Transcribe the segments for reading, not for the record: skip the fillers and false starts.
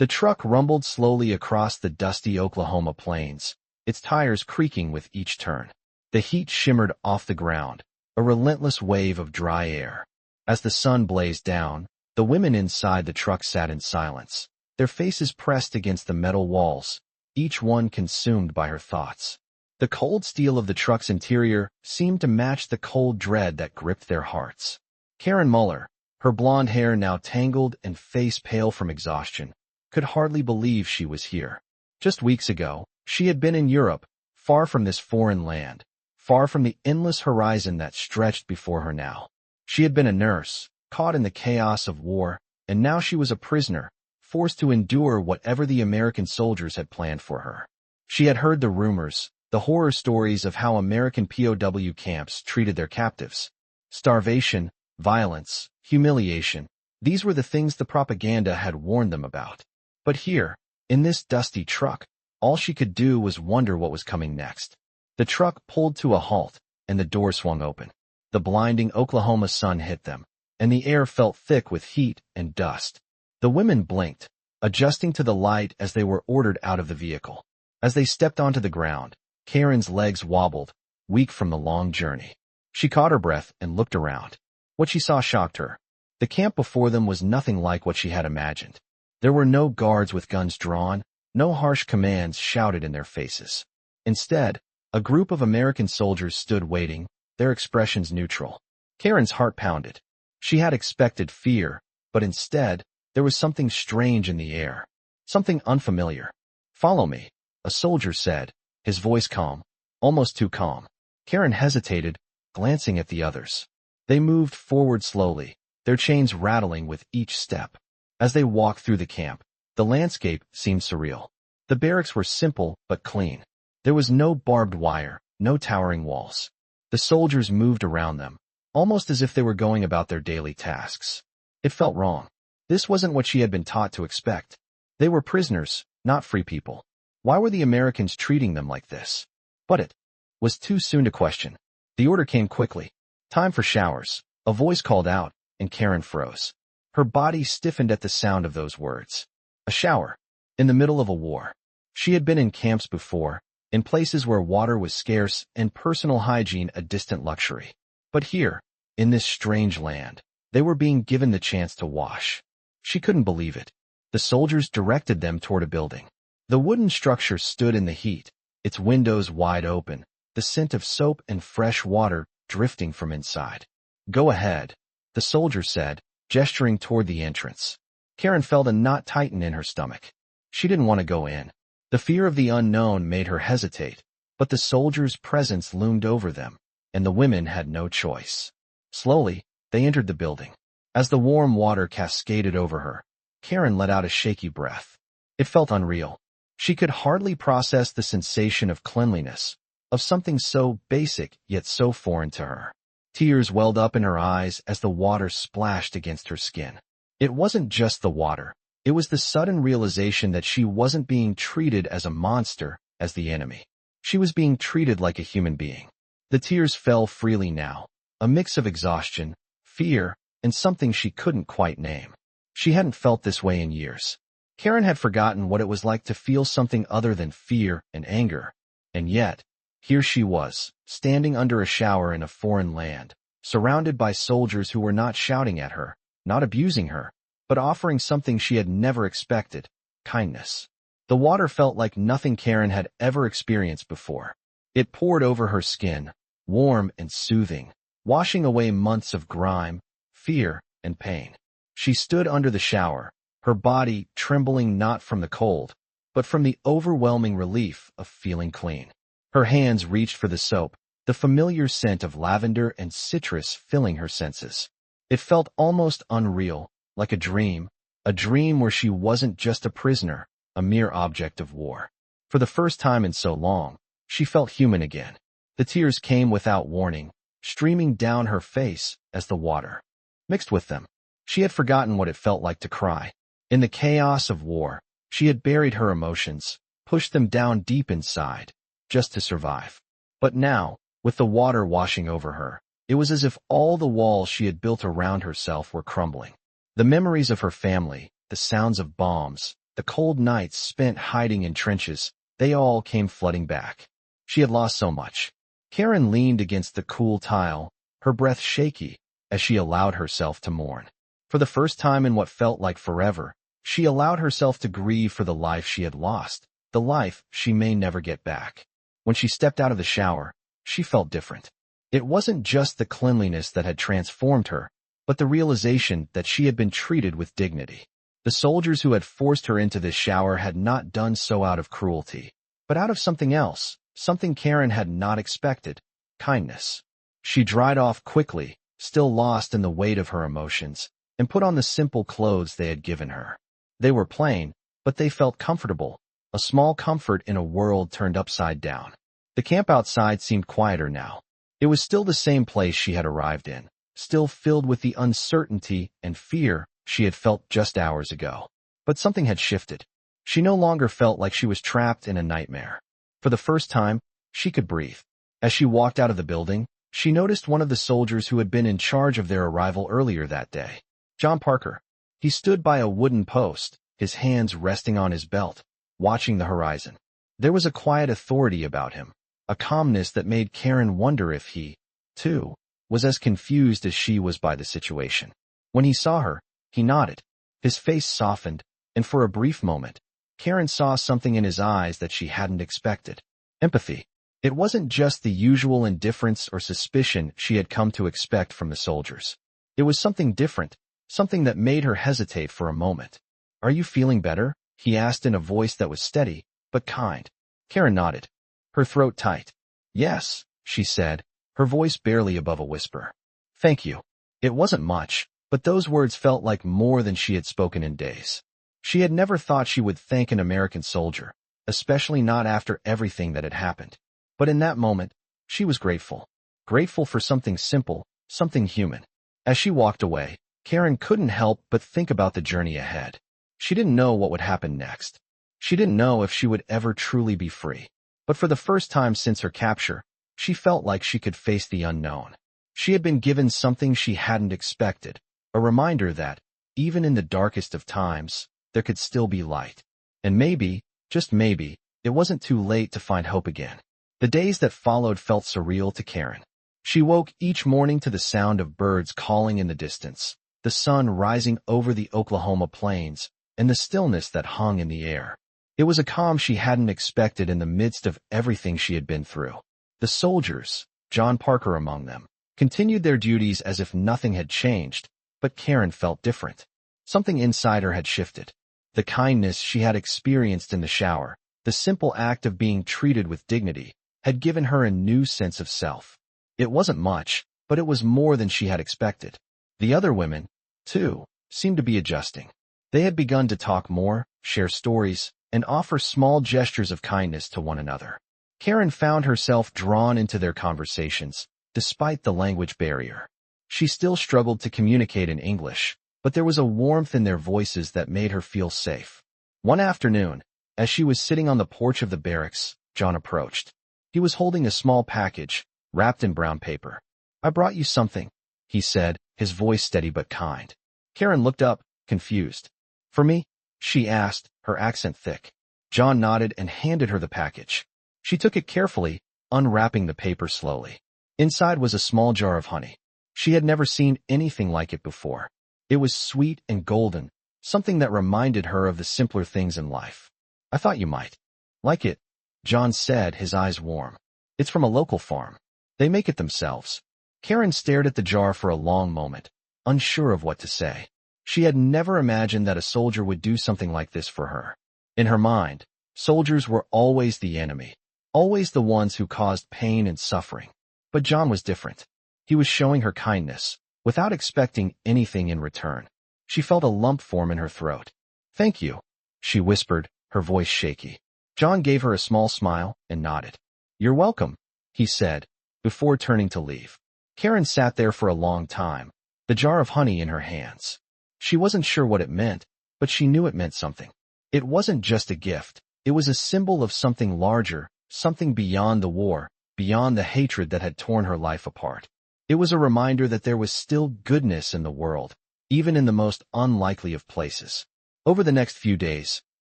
The truck rumbled slowly across the dusty Oklahoma plains, its tires creaking with each turn. The heat shimmered off the ground, a relentless wave of dry air. As the sun blazed down, the women inside the truck sat in silence, their faces pressed against the metal walls, each one consumed by her thoughts. The cold steel of the truck's interior seemed to match the cold dread that gripped their hearts. Karen Muller, her blonde hair now tangled and face pale from exhaustion, could hardly believe she was here. Just weeks ago, she had been in Europe, far from this foreign land, far from the endless horizon that stretched before her now. She had been a nurse, caught in the chaos of war, and now she was a prisoner, forced to endure whatever the American soldiers had planned for her. She had heard the rumors, the horror stories of how American POW camps treated their captives. Starvation, violence, humiliation, these were the things the propaganda had warned them about. But here, in this dusty truck, all she could do was wonder what was coming next. The truck pulled to a halt, and the door swung open. The blinding Oklahoma sun hit them, and the air felt thick with heat and dust. The women blinked, adjusting to the light as they were ordered out of the vehicle. As they stepped onto the ground, Karen's legs wobbled, weak from the long journey. She caught her breath and looked around. What she saw shocked her. The camp before them was nothing like what she had imagined. There were no guards with guns drawn, no harsh commands shouted in their faces. Instead, a group of American soldiers stood waiting, their expressions neutral. Karen's heart pounded. She had expected fear, but instead, there was something strange in the air, something unfamiliar. "Follow me," a soldier said, his voice calm, almost too calm. Karen hesitated, glancing at the others. They moved forward slowly, their chains rattling with each step. As they walked through the camp, the landscape seemed surreal. The barracks were simple but clean. There was no barbed wire, no towering walls. The soldiers moved around them, almost as if they were going about their daily tasks. It felt wrong. This wasn't what she had been taught to expect. They were prisoners, not free people. Why were the Americans treating them like this? But it was too soon to question. The order came quickly. "Time for showers," a voice called out, and Karen froze. Her body stiffened at the sound of those words. A shower. In the middle of a war. She had been in camps before, in places where water was scarce and personal hygiene a distant luxury. But here, in this strange land, they were being given the chance to wash. She couldn't believe it. The soldiers directed them toward a building. The wooden structure stood in the heat, its windows wide open, the scent of soap and fresh water drifting from inside. "Go ahead," the soldier said, gesturing toward the entrance. Karen felt a knot tighten in her stomach. She didn't want to go in. The fear of the unknown made her hesitate, but the soldiers' presence loomed over them, and the women had no choice. Slowly, they entered the building. As the warm water cascaded over her, Karen let out a shaky breath. It felt unreal. She could hardly process the sensation of cleanliness, of something so basic yet so foreign to her. Tears welled up in her eyes as the water splashed against her skin. It wasn't just the water. It was the sudden realization that she wasn't being treated as a monster, as the enemy. She was being treated like a human being. The tears fell freely now, a mix of exhaustion, fear, and something she couldn't quite name. She hadn't felt this way in years. Karen had forgotten what it was like to feel something other than fear and anger. And yet, here she was, standing under a shower in a foreign land, surrounded by soldiers who were not shouting at her, not abusing her, but offering something she had never expected: kindness. The water felt like nothing Karen had ever experienced before. It poured over her skin, warm and soothing, washing away months of grime, fear, and pain. She stood under the shower, her body trembling not from the cold, but from the overwhelming relief of feeling clean. Her hands reached for the soap, the familiar scent of lavender and citrus filling her senses. It felt almost unreal, like a dream where she wasn't just a prisoner, a mere object of war. For the first time in so long, she felt human again. The tears came without warning, streaming down her face as the water mixed with them. She had forgotten what it felt like to cry. In the chaos of war, she had buried her emotions, pushed them down deep inside, just to survive. But now, with the water washing over her, it was as if all the walls she had built around herself were crumbling. The memories of her family, the sounds of bombs, the cold nights spent hiding in trenches, they all came flooding back. She had lost so much. Karen leaned against the cool tile, her breath shaky, as she allowed herself to mourn. For the first time in what felt like forever, she allowed herself to grieve for the life she had lost, the life she may never get back. When she stepped out of the shower, she felt different. It wasn't just the cleanliness that had transformed her, but the realization that she had been treated with dignity. The soldiers who had forced her into this shower had not done so out of cruelty, but out of something else, something Karen had not expected: kindness. She dried off quickly, still lost in the weight of her emotions, and put on the simple clothes they had given her. They were plain, but they felt comfortable, a small comfort in a world turned upside down. The camp outside seemed quieter now. It was still the same place she had arrived in, still filled with the uncertainty and fear she had felt just hours ago. But something had shifted. She no longer felt like she was trapped in a nightmare. For the first time, she could breathe. As she walked out of the building, she noticed one of the soldiers who had been in charge of their arrival earlier that day. John Parker. He stood by a wooden post, his hands resting on his belt, watching the horizon. There was a quiet authority about him, a calmness that made Karen wonder if he, too, was as confused as she was by the situation. When he saw her, he nodded. His face softened, and for a brief moment, Karen saw something in his eyes that she hadn't expected. Empathy. It wasn't just the usual indifference or suspicion she had come to expect from the soldiers. It was something different, something that made her hesitate for a moment. "Are you feeling better?" he asked in a voice that was steady, but kind. Karen nodded, her throat tight. "Yes," she said, her voice barely above a whisper. "Thank you." It wasn't much, but those words felt like more than she had spoken in days. She had never thought she would thank an American soldier, especially not after everything that had happened. But in that moment, she was grateful. Grateful for something simple, something human. As she walked away, Karen couldn't help but think about the journey ahead. She didn't know what would happen next. She didn't know if she would ever truly be free. But for the first time since her capture, she felt like she could face the unknown. She had been given something she hadn't expected, a reminder that, even in the darkest of times, there could still be light. And maybe, just maybe, it wasn't too late to find hope again. The days that followed felt surreal to Karen. She woke each morning to the sound of birds calling in the distance, the sun rising over the Oklahoma plains, and the stillness that hung in the air. It was a calm she hadn't expected in the midst of everything she had been through. The soldiers, John Parker among them, continued their duties as if nothing had changed, but Karen felt different. Something inside her had shifted. The kindness she had experienced in the shower, the simple act of being treated with dignity, had given her a new sense of self. It wasn't much, but it was more than she had expected. The other women, too, seemed to be adjusting. They had begun to talk more, share stories, and offer small gestures of kindness to one another. Karen found herself drawn into their conversations, despite the language barrier. She still struggled to communicate in English, but there was a warmth in their voices that made her feel safe. One afternoon, as she was sitting on the porch of the barracks, John approached. He was holding a small package, wrapped in brown paper. "I brought you something," he said, his voice steady but kind. Karen looked up, confused. "For me?" she asked, her accent thick. John nodded and handed her the package. She took it carefully, unwrapping the paper slowly. Inside was a small jar of honey. She had never seen anything like it before. It was sweet and golden, something that reminded her of the simpler things in life. "I thought you might like it," John said, his eyes warm. "It's from a local farm. They make it themselves." Karen stared at the jar for a long moment, unsure of what to say. She had never imagined that a soldier would do something like this for her. In her mind, soldiers were always the enemy, always the ones who caused pain and suffering. But John was different. He was showing her kindness, without expecting anything in return. She felt a lump form in her throat. "Thank you," she whispered, her voice shaky. John gave her a small smile and nodded. "You're welcome," he said, before turning to leave. Karen sat there for a long time, the jar of honey in her hands. She wasn't sure what it meant, but she knew it meant something. It wasn't just a gift. It was a symbol of something larger, something beyond the war, beyond the hatred that had torn her life apart. It was a reminder that there was still goodness in the world, even in the most unlikely of places. Over the next few days,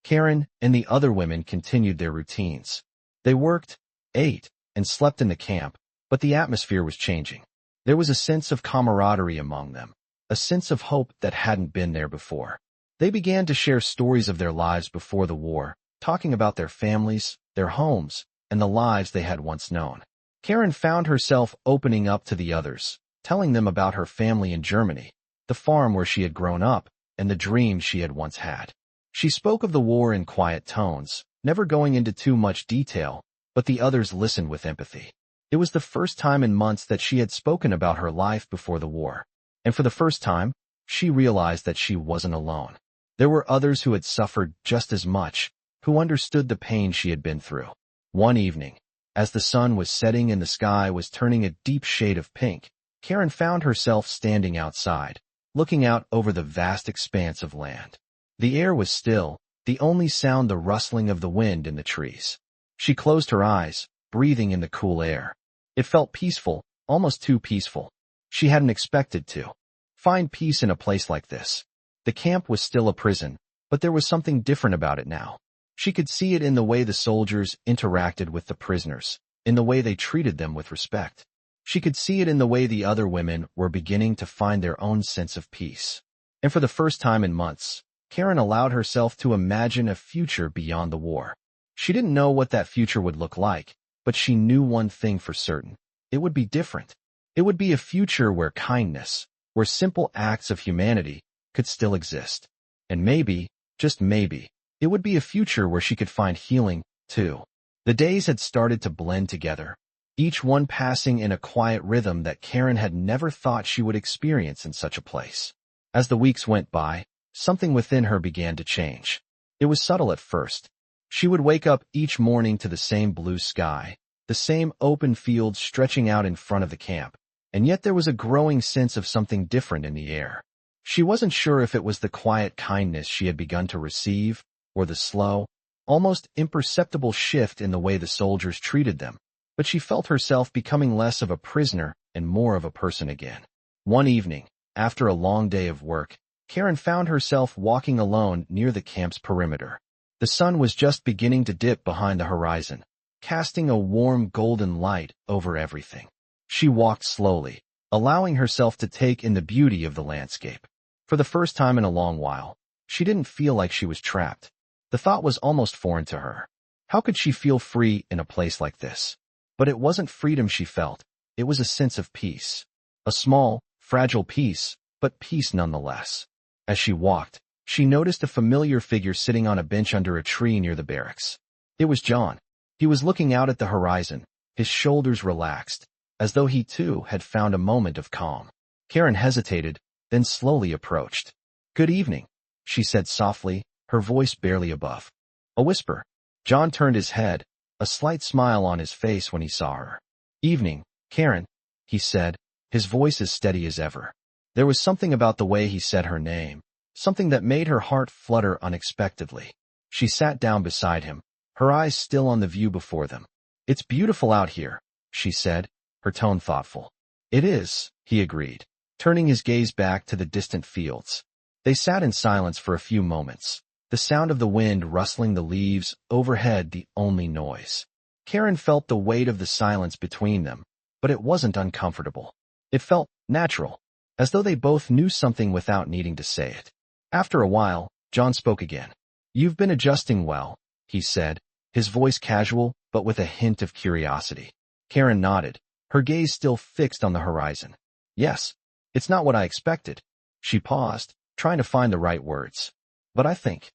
Karen and the other women continued their routines. They worked, ate, and slept in the camp, but the atmosphere was changing. There was a sense of camaraderie among them, a sense of hope that hadn't been there before. They began to share stories of their lives before the war, talking about their families, their homes, and the lives they had once known. Karen found herself opening up to the others, telling them about her family in Germany, the farm where she had grown up, and the dreams she had once had. She spoke of the war in quiet tones, never going into too much detail, but the others listened with empathy. It was the first time in months that she had spoken about her life before the war, and for the first time, she realized that she wasn't alone. There were others who had suffered just as much, who understood the pain she had been through. One evening, as the sun was setting and the sky was turning a deep shade of pink, Karen found herself standing outside, looking out over the vast expanse of land. The air was still, the only sound the rustling of the wind in the trees. She closed her eyes, breathing in the cool air. It felt peaceful, almost too peaceful. She hadn't expected to find peace in a place like this. The camp was still a prison, but there was something different about it now. She could see it in the way the soldiers interacted with the prisoners, in the way they treated them with respect. She could see it in the way the other women were beginning to find their own sense of peace. And for the first time in months, Karen allowed herself to imagine a future beyond the war. She didn't know what that future would look like, but she knew one thing for certain. It would be different. It would be a future where kindness, where simple acts of humanity, could still exist. And maybe, just maybe, it would be a future where she could find healing, too. The days had started to blend together, each one passing in a quiet rhythm that Karen had never thought she would experience in such a place. As the weeks went by, something within her began to change. It was subtle at first. She would wake up each morning to the same blue sky, the same open fields stretching out in front of the camp, and yet there was a growing sense of something different in the air. She wasn't sure if it was the quiet kindness she had begun to receive, or the slow, almost imperceptible shift in the way the soldiers treated them, but she felt herself becoming less of a prisoner and more of a person again. One evening, after a long day of work, Karen found herself walking alone near the camp's perimeter. The sun was just beginning to dip behind the horizon, casting a warm golden light over everything. She walked slowly, allowing herself to take in the beauty of the landscape. For the first time in a long while, she didn't feel like she was trapped. The thought was almost foreign to her. How could she feel free in a place like this? But it wasn't freedom she felt, it was a sense of peace. A small, fragile peace, but peace nonetheless. As she walked, she noticed a familiar figure sitting on a bench under a tree near the barracks. It was John. He was looking out at the horizon, his shoulders relaxed, as though he too had found a moment of calm. Karen hesitated, then slowly approached. "Good evening," she said softly, her voice barely above a whisper. John turned his head, a slight smile on his face when he saw her. "Evening, Karen," he said, his voice as steady as ever. There was something about the way he said her name, something that made her heart flutter unexpectedly. She sat down beside him, her eyes still on the view before them. "It's beautiful out here," she said, her tone thoughtful. "It is," he agreed, turning his gaze back to the distant fields. They sat in silence for a few moments, the sound of the wind rustling the leaves overhead the only noise. Karen felt the weight of the silence between them, but it wasn't uncomfortable. It felt natural, as though they both knew something without needing to say it. After a while, John spoke again. "You've been adjusting well," he said, his voice casual but with a hint of curiosity. Karen nodded, her gaze still fixed on the horizon. "Yes, it's not what I expected." She paused, trying to find the right words. "But I think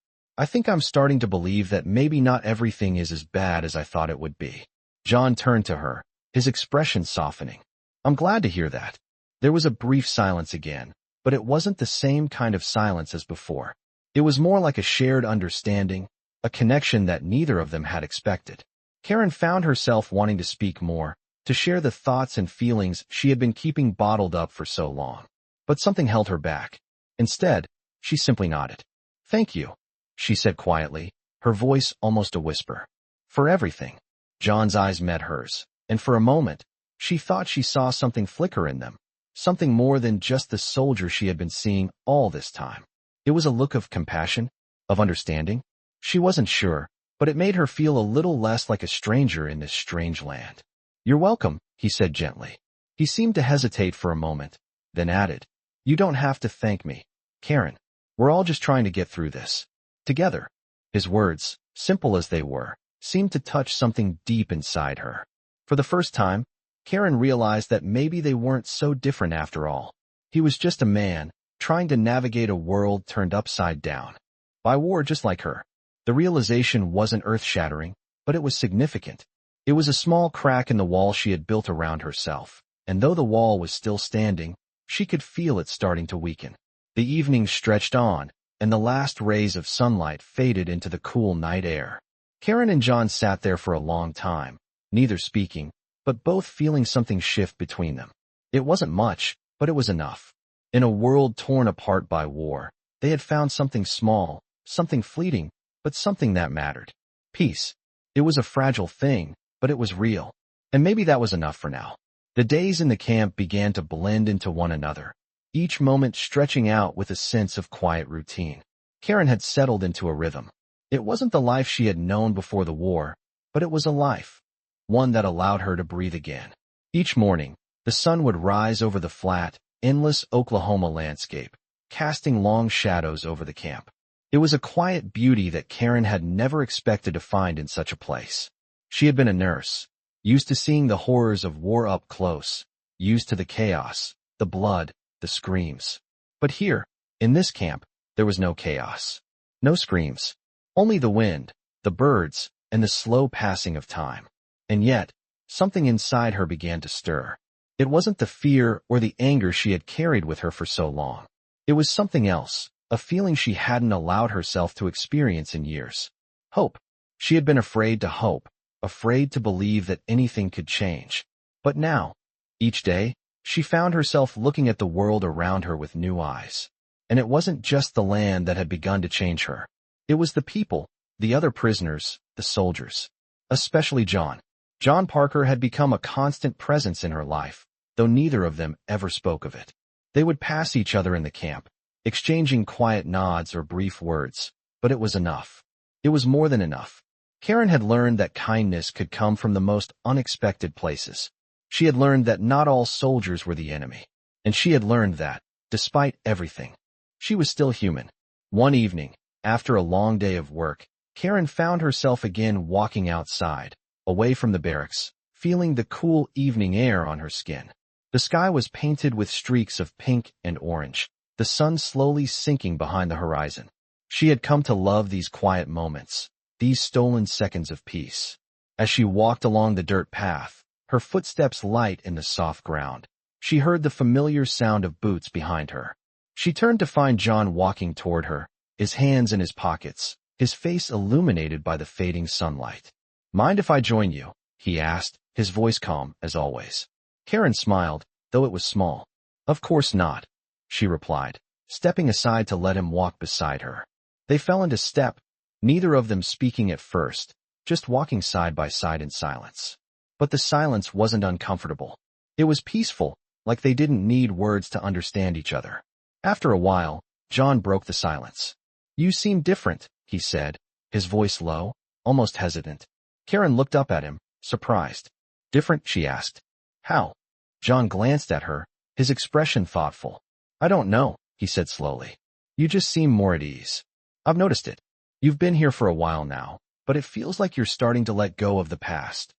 I'm starting to believe that maybe not everything is as bad as I thought it would be." John turned to her, his expression softening. "I'm glad to hear that." There was a brief silence again, but it wasn't the same kind of silence as before. It was more like a shared understanding, a connection that neither of them had expected. Karen found herself wanting to speak more, to share the thoughts and feelings she had been keeping bottled up for so long. But something held her back. Instead, she simply nodded. "Thank you," she said quietly, her voice almost a whisper. "For everything." John's eyes met hers, and for a moment, she thought she saw something flicker in them, something more than just the soldier she had been seeing all this time. It was a look of compassion, of understanding. She wasn't sure, but it made her feel a little less like a stranger in this strange land. "You're welcome," he said gently. He seemed to hesitate for a moment, then added, "You don't have to thank me, Karen. We're all just trying to get through this together." His words, simple as they were, seemed to touch something deep inside her. For the first time, Karen realized that maybe they weren't so different after all. He was just a man, trying to navigate a world turned upside down by war just like her. The realization wasn't earth-shattering, but it was significant. It was a small crack in the wall she had built around herself, and though the wall was still standing, she could feel it starting to weaken. The evening stretched on, and the last rays of sunlight faded into the cool night air. Karen and John sat there for a long time, neither speaking, but both feeling something shift between them. It wasn't much, but it was enough. In a world torn apart by war, they had found something small, something fleeting, but something that mattered. Peace. It was a fragile thing, but it was real. And maybe that was enough for now. The days in the camp began to blend into one another, each moment stretching out with a sense of quiet routine. Karen had settled into a rhythm. It wasn't the life she had known before the war, but it was a life, one that allowed her to breathe again. Each morning, the sun would rise over the flat, endless Oklahoma landscape, casting long shadows over the camp. It was a quiet beauty that Karen had never expected to find in such a place. She had been a nurse, used to seeing the horrors of war up close, used to the chaos, the blood, the screams. But here, in this camp, there was no chaos, no screams, only the wind, the birds, and the slow passing of time. And yet, something inside her began to stir. It wasn't the fear or the anger she had carried with her for so long. It was something else, a feeling she hadn't allowed herself to experience in years. Hope. She had been afraid to hope, afraid to believe that anything could change. But now, each day, she found herself looking at the world around her with new eyes. And it wasn't just the land that had begun to change her. It was the people, the other prisoners, the soldiers. Especially John. John Parker had become a constant presence in her life, though neither of them ever spoke of it. They would pass each other in the camp, exchanging quiet nods or brief words, but it was enough. It was more than enough. Karen had learned that kindness could come from the most unexpected places. She had learned that not all soldiers were the enemy, and she had learned that, despite everything, she was still human. One evening, after a long day of work, Karen found herself again walking outside, away from the barracks, feeling the cool evening air on her skin. The sky was painted with streaks of pink and orange, the sun slowly sinking behind the horizon. She had come to love these quiet moments, these stolen seconds of peace. As she walked along the dirt path, her footsteps light in the soft ground, she heard the familiar sound of boots behind her. She turned to find John walking toward her, his hands in his pockets, his face illuminated by the fading sunlight. "Mind if I join you?" he asked, his voice calm as always. Karen smiled, though it was small. "Of course not," she replied, stepping aside to let him walk beside her. They fell into step, neither of them speaking at first, just walking side by side in silence. But the silence wasn't uncomfortable. It was peaceful, like they didn't need words to understand each other. After a while, John broke the silence. "You seem different," he said, his voice low, almost hesitant. Karen looked up at him, surprised. "Different?" she asked. "How?" John glanced at her, his expression thoughtful. "I don't know," he said slowly. "You just seem more at ease. I've noticed it. You've been here for a while now, but it feels like you're starting to let go of the past."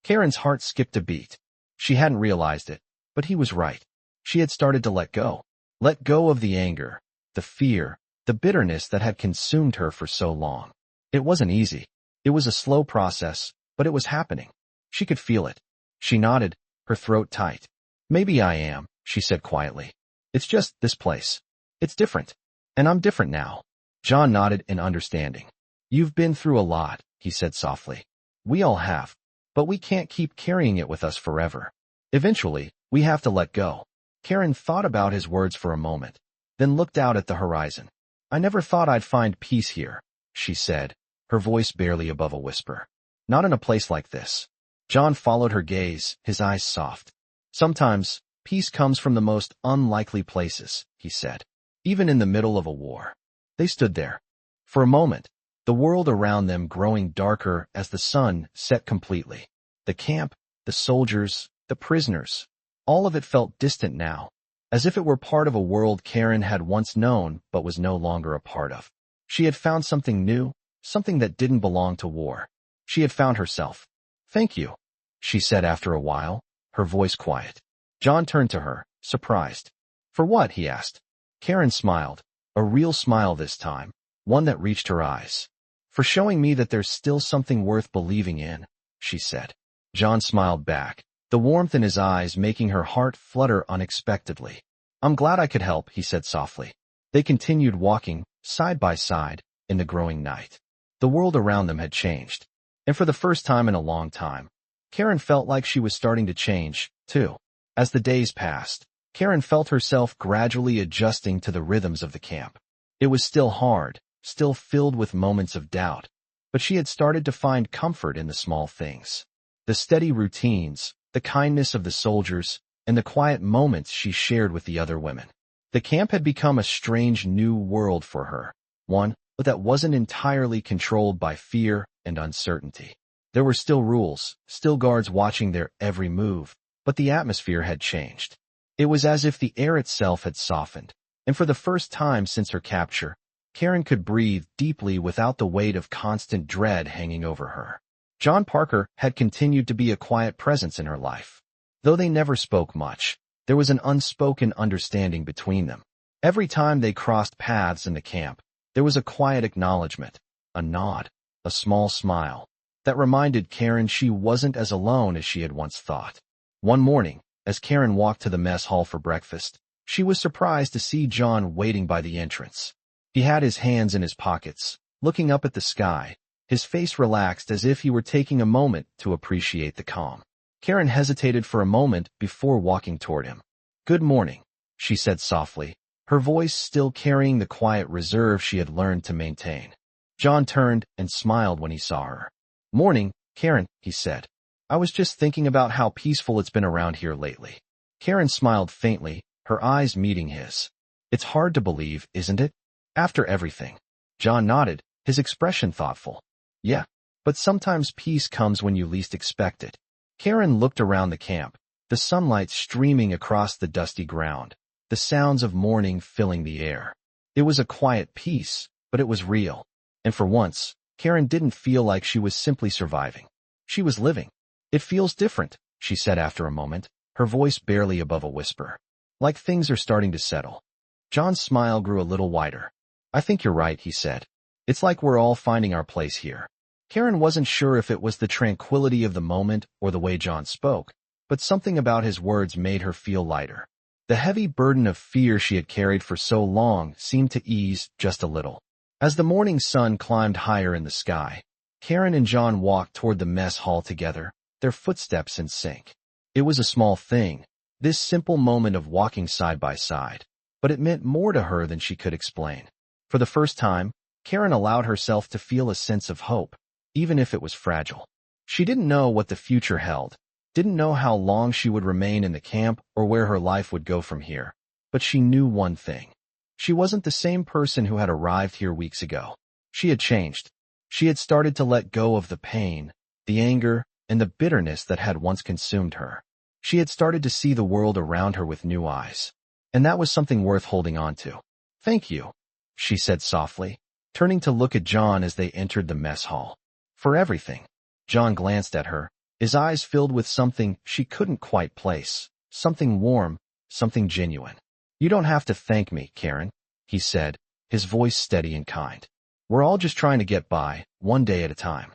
Karen's heart skipped a beat. She hadn't realized it, but he was right. She had started to let go. Let go of the anger, the fear, the bitterness that had consumed her for so long. It wasn't easy. It was a slow process, but it was happening. She could feel it. She nodded, her throat tight. "Maybe I am," she said quietly. "It's just this place. It's different. And I'm different now." John nodded in understanding. "You've been through a lot," he said softly. "We all have. But we can't keep carrying it with us forever. Eventually, we have to let go." Karen thought about his words for a moment, then looked out at the horizon. "I never thought I'd find peace here," she said, her voice barely above a whisper. "Not in a place like this." John followed her gaze, his eyes soft. "Sometimes, peace comes from the most unlikely places," he said, "even in the middle of a war." They stood there. For a moment, the world around them growing darker as the sun set completely. The camp, the soldiers, the prisoners, all of it felt distant now, as if it were part of a world Karen had once known but was no longer a part of. She had found something new, something that didn't belong to war. She had found herself. "Thank you," she said after a while, her voice quiet. John turned to her, surprised. "For what?" he asked. Karen smiled, a real smile this time, one that reached her eyes. "For showing me that there's still something worth believing in," she said. John smiled back, the warmth in his eyes making her heart flutter unexpectedly. "I'm glad I could help," he said softly. They continued walking, side by side, in the growing night. The world around them had changed. And for the first time in a long time, Karen felt like she was starting to change, too. As the days passed, Karen felt herself gradually adjusting to the rhythms of the camp. It was still hard, still filled with moments of doubt, but she had started to find comfort in the small things. The steady routines, the kindness of the soldiers, and the quiet moments she shared with the other women. The camp had become a strange new world for her, one that wasn't entirely controlled by fear and uncertainty. There were still rules, still guards watching their every move, but the atmosphere had changed. It was as if the air itself had softened, and for the first time since her capture, Karen could breathe deeply without the weight of constant dread hanging over her. John Parker had continued to be a quiet presence in her life. Though they never spoke much, there was an unspoken understanding between them. Every time they crossed paths in the camp, there was a quiet acknowledgement, a nod, a small smile, that reminded Karen she wasn't as alone as she had once thought. One morning, as Karen walked to the mess hall for breakfast, she was surprised to see John waiting by the entrance. He had his hands in his pockets, looking up at the sky, his face relaxed as if he were taking a moment to appreciate the calm. Karen hesitated for a moment before walking toward him. "Good morning," she said softly, her voice still carrying the quiet reserve she had learned to maintain. John turned and smiled when he saw her. "Morning, Karen," he said. "I was just thinking about how peaceful it's been around here lately." Karen smiled faintly, her eyes meeting his. "It's hard to believe, isn't it? After everything." John nodded, his expression thoughtful. "Yeah, but sometimes peace comes when you least expect it." Karen looked around the camp, the sunlight streaming across the dusty ground, the sounds of morning filling the air. It was a quiet peace, but it was real. And for once, Karen didn't feel like she was simply surviving. She was living. "It feels different," she said after a moment, her voice barely above a whisper. "Like things are starting to settle." John's smile grew a little wider. "I think you're right," he said. "It's like we're all finding our place here." Karen wasn't sure if it was the tranquility of the moment or the way John spoke, but something about his words made her feel lighter. The heavy burden of fear she had carried for so long seemed to ease just a little. As the morning sun climbed higher in the sky, Karen and John walked toward the mess hall together, their footsteps in sync. It was a small thing, this simple moment of walking side by side, but it meant more to her than she could explain. For the first time, Karen allowed herself to feel a sense of hope, even if it was fragile. She didn't know what the future held, didn't know how long she would remain in the camp or where her life would go from here, but she knew one thing. She wasn't the same person who had arrived here weeks ago. She had changed. She had started to let go of the pain, the anger, and the bitterness that had once consumed her. She had started to see the world around her with new eyes, and that was something worth holding on to. "Thank you," she said softly, turning to look at John as they entered the mess hall. "For everything." John glanced at her, his eyes filled with something she couldn't quite place, something warm, something genuine. "You don't have to thank me, Karen," he said, his voice steady and kind. "We're all just trying to get by, one day at a time."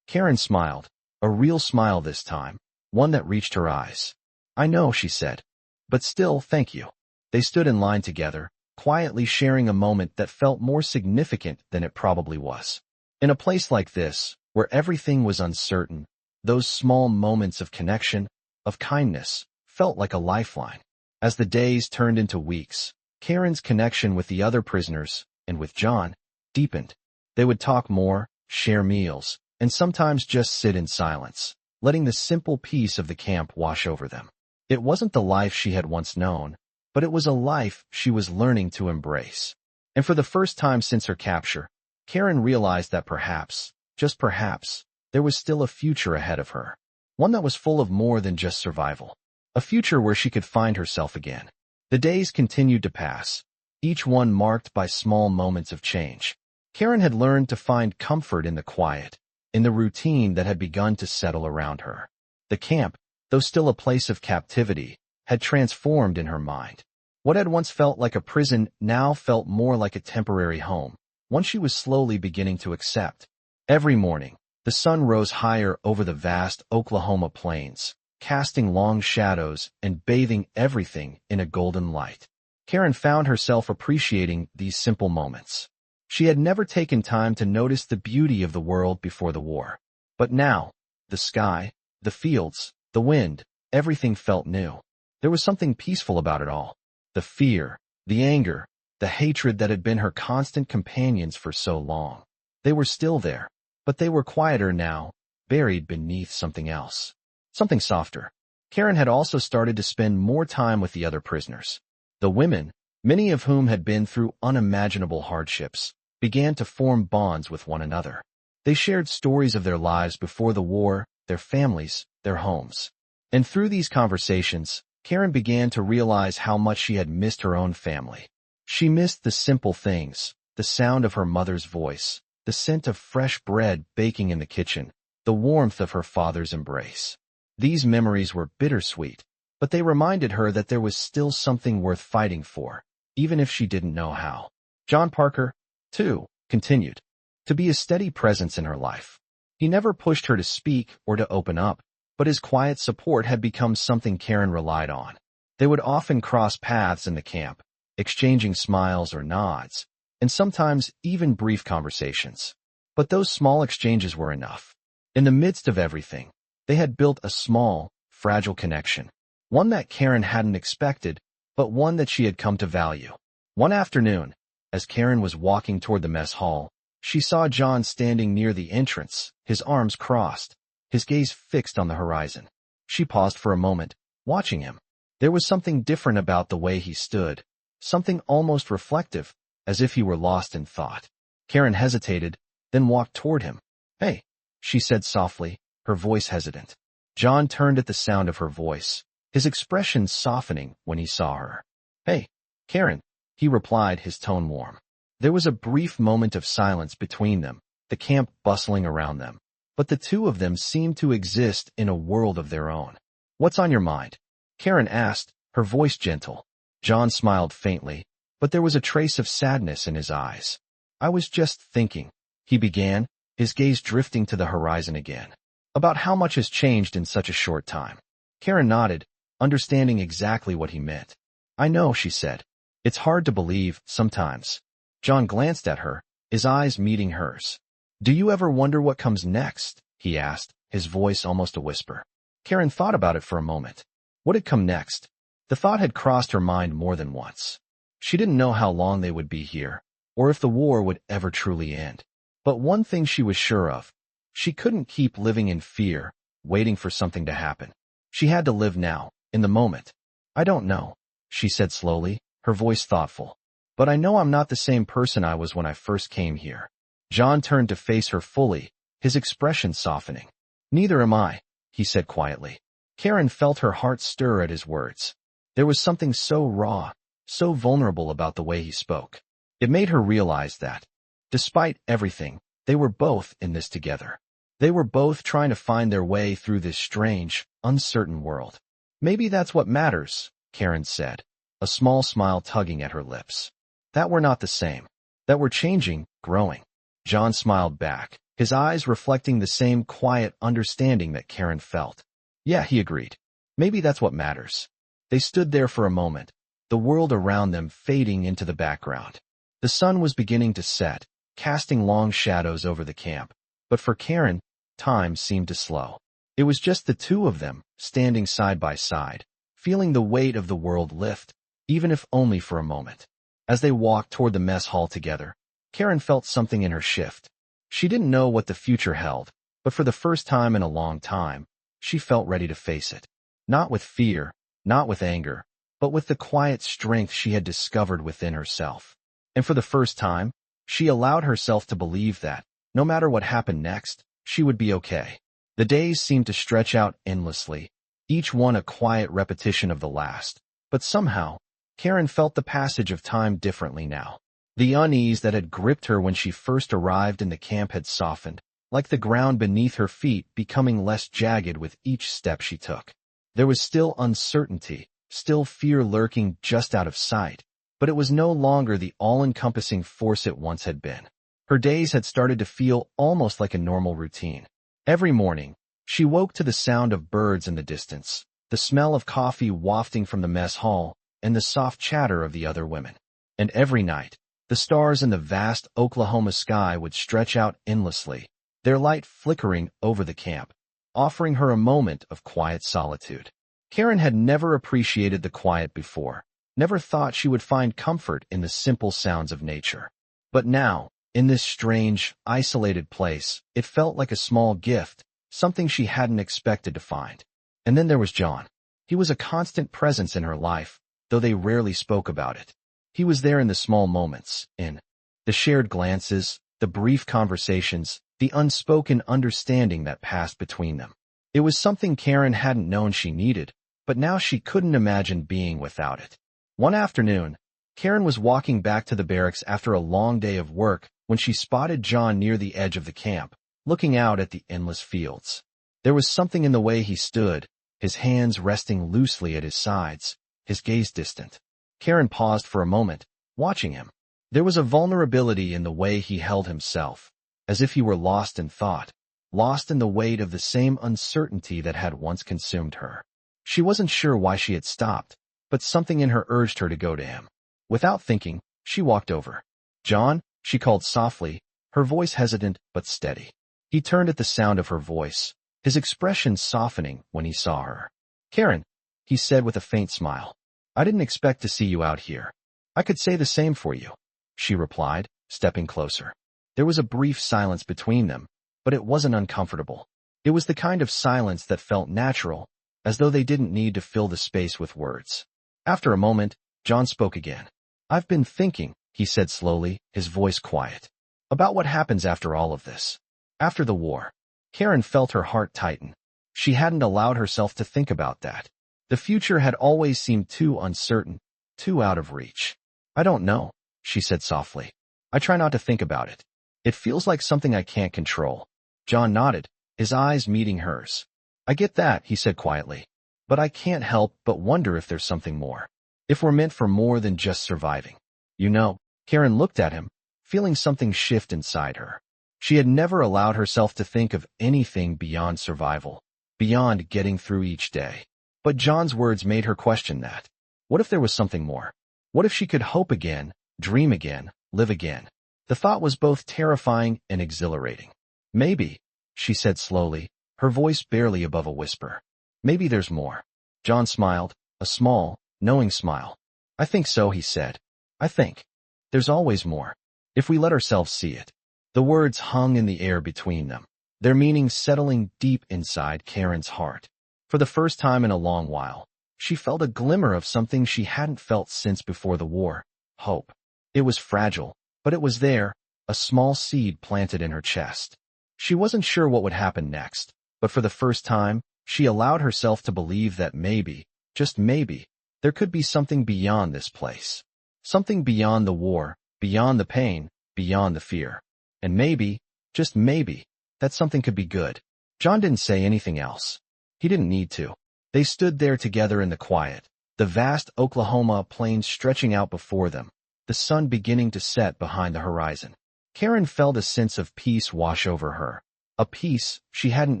Karen smiled, a real smile this time, one that reached her eyes. "I know," she said. "But still, thank you." They stood in line together, quietly sharing a moment that felt more significant than it probably was. In a place like this, where everything was uncertain, those small moments of connection, of kindness, felt like a lifeline. As the days turned into weeks, Karen's connection with the other prisoners, and with John, deepened. They would talk more, share meals, and sometimes just sit in silence, letting the simple peace of the camp wash over them. It wasn't the life she had once known, but it was a life she was learning to embrace. And for the first time since her capture, Karen realized that perhaps, just perhaps, there was still a future ahead of her. One that was full of more than just survival. A future where she could find herself again. The days continued to pass, each one marked by small moments of change. Karen had learned to find comfort in the quiet, in the routine that had begun to settle around her. The camp, though still a place of captivity, had transformed in her mind. What had once felt like a prison now felt more like a temporary home, one she was slowly beginning to accept. Every morning, the sun rose higher over the vast Oklahoma plains, casting long shadows and bathing everything in a golden light. Karen found herself appreciating these simple moments. She had never taken time to notice the beauty of the world before the war. But now, the sky, the fields, the wind, everything felt new. There was something peaceful about it all. The fear, the anger, the hatred that had been her constant companions for so long. They were still there, but they were quieter now, buried beneath something else. Something softer. Karen had also started to spend more time with the other prisoners. The women, many of whom had been through unimaginable hardships, began to form bonds with one another. They shared stories of their lives before the war, their families, their homes. And through these conversations, Karen began to realize how much she had missed her own family. She missed the simple things, the sound of her mother's voice, the scent of fresh bread baking in the kitchen, the warmth of her father's embrace. These memories were bittersweet, but they reminded her that there was still something worth fighting for, even if she didn't know how. John Parker, too, continued to be a steady presence in her life. He never pushed her to speak or to open up, but his quiet support had become something Karen relied on. They would often cross paths in the camp, exchanging smiles or nods, and sometimes even brief conversations. But those small exchanges were enough. In the midst of everything, they had built a small, fragile connection. One that Karen hadn't expected, but one that she had come to value. One afternoon, as Karen was walking toward the mess hall, she saw John standing near the entrance, his arms crossed, his gaze fixed on the horizon. She paused for a moment, watching him. There was something different about the way he stood, something almost reflective, as if he were lost in thought. Karen hesitated, then walked toward him. "Hey," she said softly, her voice hesitant. John turned at the sound of her voice, his expression softening when he saw her. "Hey, Karen," he replied, his tone warm. There was a brief moment of silence between them, the camp bustling around them, but the two of them seemed to exist in a world of their own. "What's on your mind?" Karen asked, her voice gentle. John smiled faintly, but there was a trace of sadness in his eyes. "I was just thinking," he began, his gaze drifting to the horizon again, "about how much has changed in such a short time." Karen nodded, understanding exactly what he meant. "I know," she said. "It's hard to believe, sometimes." John glanced at her, his eyes meeting hers. "Do you ever wonder what comes next?" he asked, his voice almost a whisper. Karen thought about it for a moment. What had come next? The thought had crossed her mind more than once. She didn't know how long they would be here, or if the war would ever truly end. But one thing she was sure of. She couldn't keep living in fear, waiting for something to happen. She had to live now, in the moment. "I don't know," she said slowly, her voice thoughtful. "But I know I'm not the same person I was when I first came here." John turned to face her fully, his expression softening. "Neither am I," he said quietly. Karen felt her heart stir at his words. There was something so raw, so vulnerable about the way he spoke. It made her realize that, despite everything, they were both in this together. They were both trying to find their way through this strange, uncertain world. "Maybe that's what matters," Karen said, a small smile tugging at her lips. "That we're not the same. That we're changing, growing." John smiled back, his eyes reflecting the same quiet understanding that Karen felt. "Yeah," he agreed. "Maybe that's what matters." They stood there for a moment, the world around them fading into the background. The sun was beginning to set, casting long shadows over the camp. But for Karen, time seemed to slow. It was just the two of them, standing side by side, feeling the weight of the world lift, even if only for a moment. As they walked toward the mess hall together, Karen felt something in her shift. She didn't know what the future held, but for the first time in a long time, she felt ready to face it. Not with fear, not with anger, but with the quiet strength she had discovered within herself. And for the first time, She allowed herself to believe that, no matter what happened next, she would be okay. The days seemed to stretch out endlessly, each one a quiet repetition of the last. But somehow, Karen felt the passage of time differently now. The unease that had gripped her when she first arrived in the camp had softened, like the ground beneath her feet becoming less jagged with each step she took. There was still uncertainty, still fear lurking just out of sight, but it was no longer the all-encompassing force it once had been. Her days had started to feel almost like a normal routine. Every morning, she woke to the sound of birds in the distance, the smell of coffee wafting from the mess hall, and the soft chatter of the other women. And every night, the stars in the vast Oklahoma sky would stretch out endlessly, their light flickering over the camp, offering her a moment of quiet solitude. Karen had never appreciated the quiet before, never thought she would find comfort in the simple sounds of nature. But now, in this strange, isolated place, it felt like a small gift, something she hadn't expected to find. And then there was John. He was a constant presence in her life, though they rarely spoke about it. He was there in the small moments, in the shared glances, the brief conversations, the unspoken understanding that passed between them. It was something Karen hadn't known she needed, but now she couldn't imagine being without it. One afternoon, Karen was walking back to the barracks after a long day of work when she spotted John near the edge of the camp, looking out at the endless fields. There was something in the way he stood, his hands resting loosely at his sides, his gaze distant. Karen paused for a moment, watching him. There was a vulnerability in the way he held himself, as if he were lost in thought, lost in the weight of the same uncertainty that had once consumed her. She wasn't sure why she had stopped, but something in her urged her to go to him. Without thinking, she walked over. "John," she called softly, her voice hesitant but steady. He turned at the sound of her voice, his expression softening when he saw her. "Karen," he said with a faint smile. "I didn't expect to see you out here. I could say the same for you," she replied, stepping closer. There was a brief silence between them, but it wasn't uncomfortable. It was the kind of silence that felt natural, as though they didn't need to fill the space with words. After a moment, John spoke again. "I've been thinking," he said slowly, his voice quiet, "about what happens after all of this. After the war." Karen felt her heart tighten. She hadn't allowed herself to think about that. The future had always seemed too uncertain, too out of reach. "I don't know," she said softly. "I try not to think about it. It feels like something I can't control." John nodded, his eyes meeting hers. "I get that," he said quietly. "But I can't help but wonder if there's something more. If we're meant for more than just surviving." "You know," Karen looked at him, feeling something shift inside her. She had never allowed herself to think of anything beyond survival, beyond getting through each day. But John's words made her question that. What if there was something more? What if she could hope again, dream again, live again? The thought was both terrifying and exhilarating. "Maybe," she said slowly, her voice barely above a whisper. "Maybe there's more." John smiled, a small, knowing smile. "I think so," he said. "I think there's always more, if we let ourselves see it." The words hung in the air between them, their meaning settling deep inside Karen's heart. For the first time in a long while, she felt a glimmer of something she hadn't felt since before the war: hope. It was fragile, but it was there, a small seed planted in her chest. She wasn't sure what would happen next, but for the first time, she allowed herself to believe that maybe, just maybe, there could be something beyond this place. Something beyond the war, beyond the pain, beyond the fear. And maybe, just maybe, that something could be good. John didn't say anything else. He didn't need to. They stood there together in the quiet, the vast Oklahoma plains stretching out before them, the sun beginning to set behind the horizon. Karen felt a sense of peace wash over her, a peace she hadn't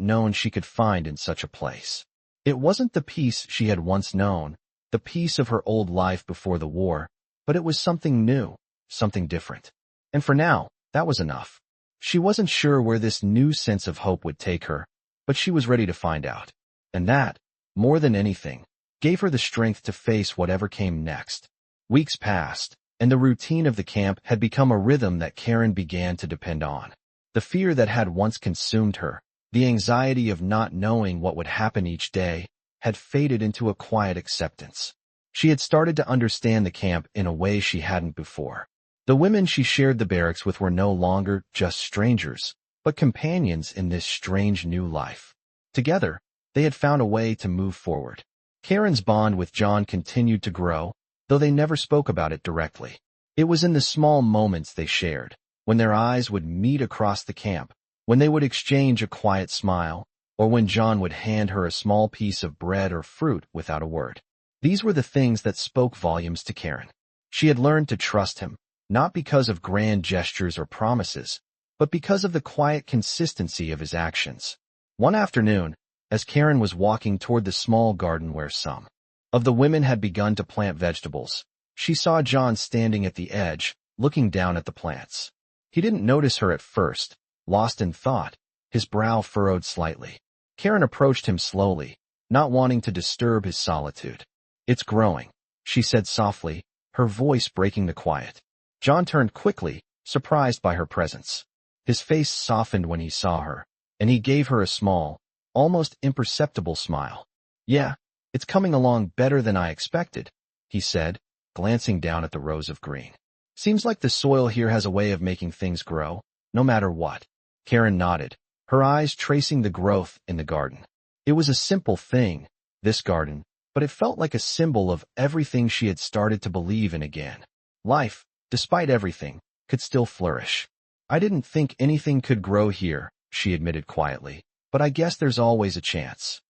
known she could find in such a place. It wasn't the peace she had once known, the peace of her old life before the war, but it was something new, something different. And for now, that was enough. She wasn't sure where this new sense of hope would take her, but she was ready to find out. And that, more than anything, gave her the strength to face whatever came next. Weeks passed, and the routine of the camp had become a rhythm that Karen began to depend on. The fear that had once consumed her, the anxiety of not knowing what would happen each day, had faded into a quiet acceptance. She had started to understand the camp in a way she hadn't before. The women she shared the barracks with were no longer just strangers, but companions in this strange new life. Together, they had found a way to move forward. Karen's bond with John continued to grow, though they never spoke about it directly. It was in the small moments they shared, when their eyes would meet across the camp, when they would exchange a quiet smile, or when John would hand her a small piece of bread or fruit without a word. These were the things that spoke volumes to Karen. She had learned to trust him, not because of grand gestures or promises, but because of the quiet consistency of his actions. One afternoon, as Karen was walking toward the small garden where some of the women had begun to plant vegetables, she saw John standing at the edge, looking down at the plants. He didn't notice her at first, lost in thought, his brow furrowed slightly. Karen approached him slowly, not wanting to disturb his solitude. "It's growing," she said softly, her voice breaking the quiet. John turned quickly, surprised by her presence. His face softened when he saw her, and he gave her a small, almost imperceptible smile. "Yeah, it's coming along better than I expected," he said, glancing down at the rows of green. "Seems like the soil here has a way of making things grow, no matter what." Karen nodded, her eyes tracing the growth in the garden. It was a simple thing, this garden, but it felt like a symbol of everything she had started to believe in again. Life, despite everything, could still flourish. "I didn't think anything could grow here," she admitted quietly, "but I guess there's always a chance."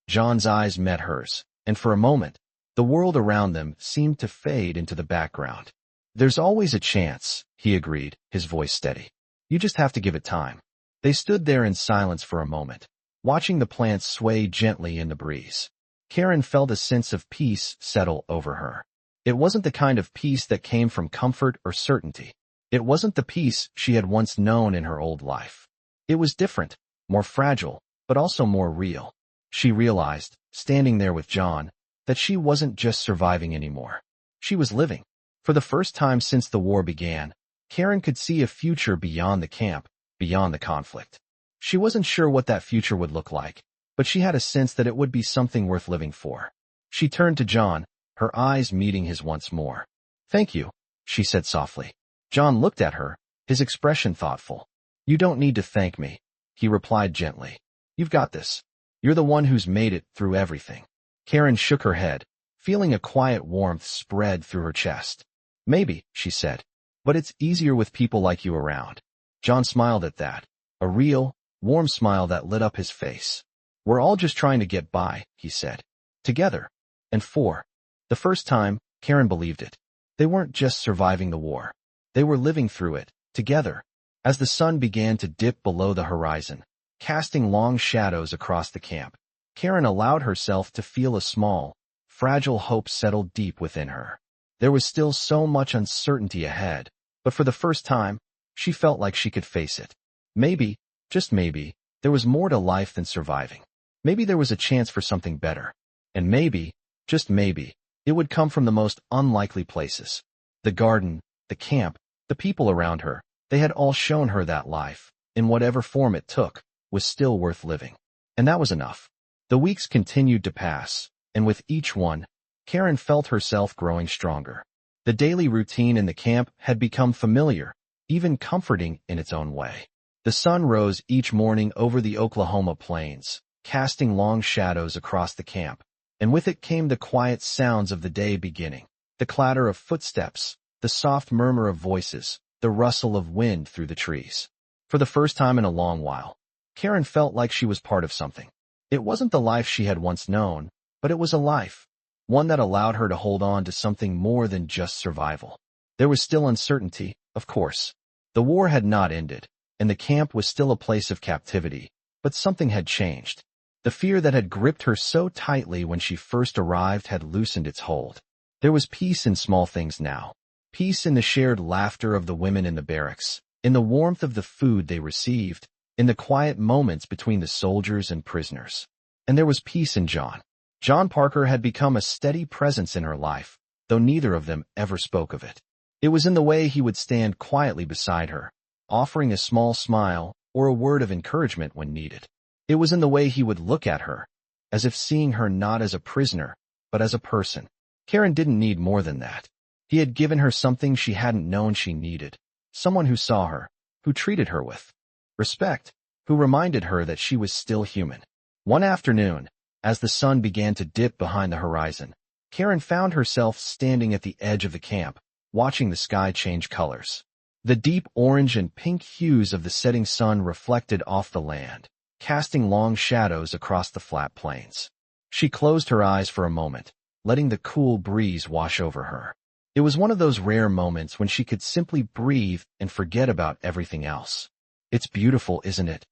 John's eyes met hers, and for a moment, the world around them seemed to fade into the background. "There's always a chance," he agreed, his voice steady. "You just have to give it time." They stood there in silence for a moment, watching the plants sway gently in the breeze. Karen felt a sense of peace settle over her. It wasn't the kind of peace that came from comfort or certainty. It wasn't the peace she had once known in her old life. It was different, more fragile, but also more real. She realized, standing there with John, that she wasn't just surviving anymore. She was living. For the first time since the war began, Karen could see a future beyond the camp, beyond the conflict. She wasn't sure what that future would look like, but she had a sense that it would be something worth living for. She turned to John, her eyes meeting his once more. "Thank you," she said softly. John looked at her, his expression thoughtful. "You don't need to thank me," he replied gently. "You've got this. You're the one who's made it through everything." Karen shook her head, feeling a quiet warmth spread through her chest. "Maybe," she said, "but it's easier with people like you around." John smiled at that, a real, warm smile that lit up his face. "We're all just trying to get by," he said. Together. And for the first time, Karen believed it. They weren't just surviving the war. They were living through it, together. As the sun began to dip below the horizon, casting long shadows across the camp, Karen allowed herself to feel a small, fragile hope settle deep within her. There was still so much uncertainty ahead, but for the first time, she felt like she could face it. Maybe, just maybe, there was more to life than surviving. Maybe there was a chance for something better. And maybe, just maybe, it would come from the most unlikely places. The garden, the camp, the people around her, they had all shown her that life, in whatever form it took, was still worth living. And that was enough. The weeks continued to pass, and with each one, Karen felt herself growing stronger. The daily routine in the camp had become familiar, even comforting in its own way. The sun rose each morning over the Oklahoma plains, casting long shadows across the camp, and with it came the quiet sounds of the day beginning, the clatter of footsteps, the soft murmur of voices, the rustle of wind through the trees. For the first time in a long while, Karen felt like she was part of something. It wasn't the life she had once known, but it was a life, one that allowed her to hold on to something more than just survival. There was still uncertainty, of course. The war had not ended, and the camp was still a place of captivity, but something had changed. The fear that had gripped her so tightly when she first arrived had loosened its hold. There was peace in small things now. Peace in the shared laughter of the women in the barracks, in the warmth of the food they received, in the quiet moments between the soldiers and prisoners. And there was peace in John. John Parker had become a steady presence in her life, though neither of them ever spoke of it. It was in the way he would stand quietly beside her, offering a small smile or a word of encouragement when needed. It was in the way he would look at her, as if seeing her not as a prisoner, but as a person. Karen didn't need more than that. He had given her something she hadn't known she needed. Someone who saw her, who treated her with respect, who reminded her that she was still human. One afternoon, as the sun began to dip behind the horizon, Karen found herself standing at the edge of the camp, watching the sky change colors. The deep orange and pink hues of the setting sun reflected off the land, casting long shadows across the flat plains. She closed her eyes for a moment, letting the cool breeze wash over her. It was one of those rare moments when she could simply breathe and forget about everything else. "It's beautiful, isn't it?"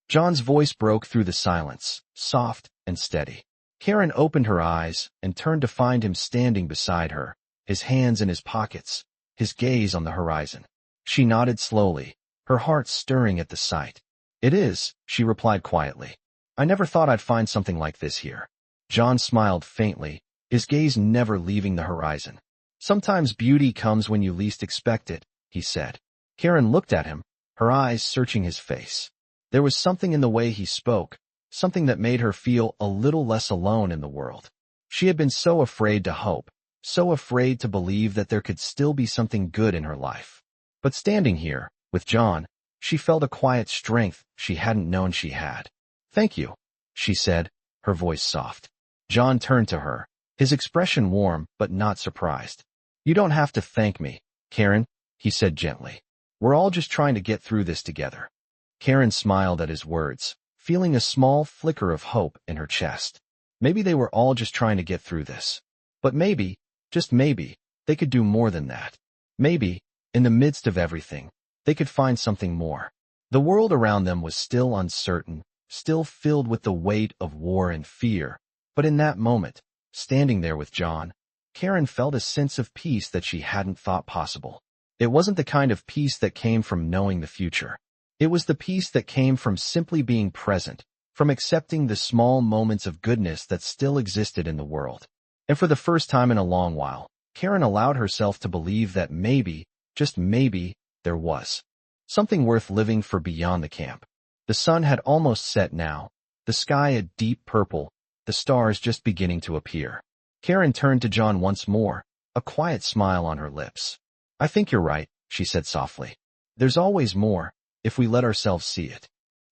John's voice broke through the silence, soft and steady. Karen opened her eyes and turned to find him standing beside her, his hands in his pockets, his gaze on the horizon. She nodded slowly, her heart stirring at the sight. "It is," she replied quietly. "I never thought I'd find something like this here." John smiled faintly, his gaze never leaving the horizon. "Sometimes beauty comes when you least expect it," he said. Karen looked at him, her eyes searching his face. There was something in the way he spoke, something that made her feel a little less alone in the world. She had been so afraid to hope, so afraid to believe that there could still be something good in her life. But standing here, with John, she felt a quiet strength she hadn't known she had. "Thank you," she said, her voice soft. John turned to her, his expression warm but not surprised. "You don't have to thank me, Karen," he said gently. "We're all just trying to get through this together." Karen smiled at his words, feeling a small flicker of hope in her chest. Maybe they were all just trying to get through this. But maybe, just maybe, they could do more than that. Maybe, in the midst of everything, they could find something more. The world around them was still uncertain, still filled with the weight of war and fear. But in that moment, standing there with John, Karen felt a sense of peace that she hadn't thought possible. It wasn't the kind of peace that came from knowing the future. It was the peace that came from simply being present, from accepting the small moments of goodness that still existed in the world. And for the first time in a long while, Karen allowed herself to believe that maybe, just maybe, there was something worth living for beyond the camp. The sun had almost set now, the sky a deep purple, the stars just beginning to appear. Karen turned to John once more, a quiet smile on her lips. "I think you're right," she said softly. "There's always more, if we let ourselves see it."